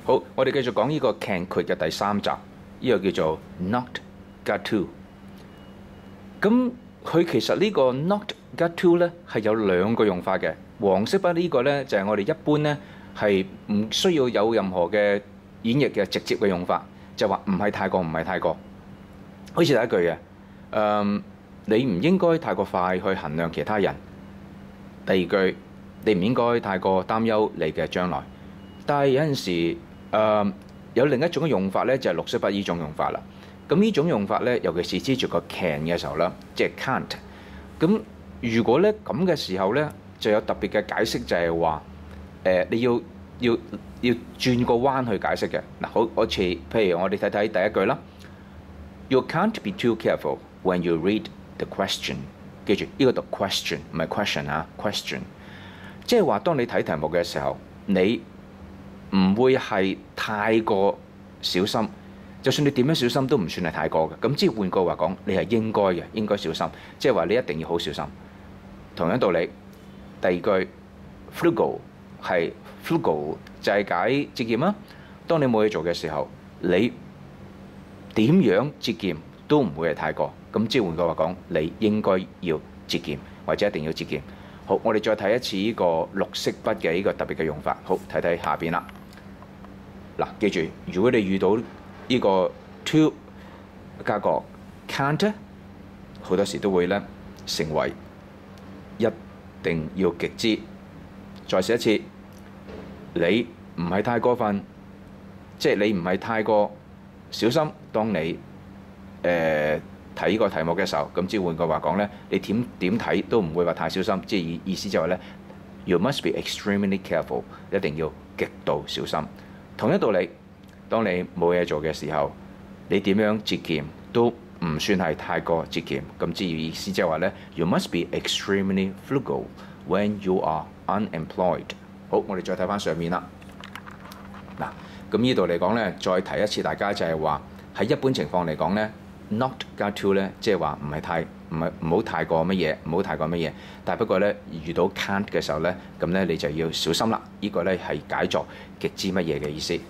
好，我哋繼續講呢個 can could 嘅第3集，呢個叫做 not got to。咁佢其實呢個 not got to 咧係有2個用法嘅。黃色筆呢個咧就係我哋一般咧係唔需要有任何嘅演繹嘅直接嘅用法，就話唔係太過，唔係太過。好似第一句嘅，你唔應該太過快去衡量其他人。第二句，你唔應該太過擔憂你嘅將來。但係有陣時，有另一種嘅用法咧，就係綠色筆呢種用法啦。咁呢種用法咧，尤其是黐住個 can 嘅時候啦，即係 can't。咁如果咧咁嘅時候咧，就有特別嘅解釋，就係話你要轉個彎去解釋嘅。嗱，好似譬如我哋睇睇第一句啦。You can't be too careful when you read the question。記住呢個讀 question 唔係 question 啊 ，question。即係話當你睇題目嘅時候，你唔會係太過小心。就算你點樣小心都唔算係太過嘅。咁即係換句話講，你係應該嘅，應該小心。即係話你一定要好小心。同樣道理，第二句 frugal 係 frugal 就係解節儉啦。當你冇嘢做嘅時候，你點樣節儉都唔會係太過。咁即係換句話講，你應該要節儉，或者一定要節儉。好，我哋再睇一次呢個綠色筆嘅呢個特別嘅用法。好，睇睇下邊啦。嗱，記住，如果你遇到呢個 to 加個 can't， 好多時都會咧成為一定要極之。再試一次，你唔係太過分，即係你唔係太過小心。當你睇呢個題目嘅時候，咁即係換句話講咧，你點睇都唔會話太小心。即係意思就係咧 ，you must be extremely careful， 一定要極度小心。同一道理，當你冇嘢做嘅時候，你點樣節儉都唔算係太過節儉。咁即係意思就係話咧 ，you must be extremely frugal when you are unemployed。好，我哋再睇翻上面啦。嗱，咁呢度嚟講咧，再提一次大家就係話喺一般情況嚟講咧。Not got to 咧，即係話唔好太過乜嘢，唔好太過乜嘢。但係不過咧，遇到 can't 嘅時候咧，咁咧你就要小心啦。呢個咧係解作極之乜嘢嘅意思。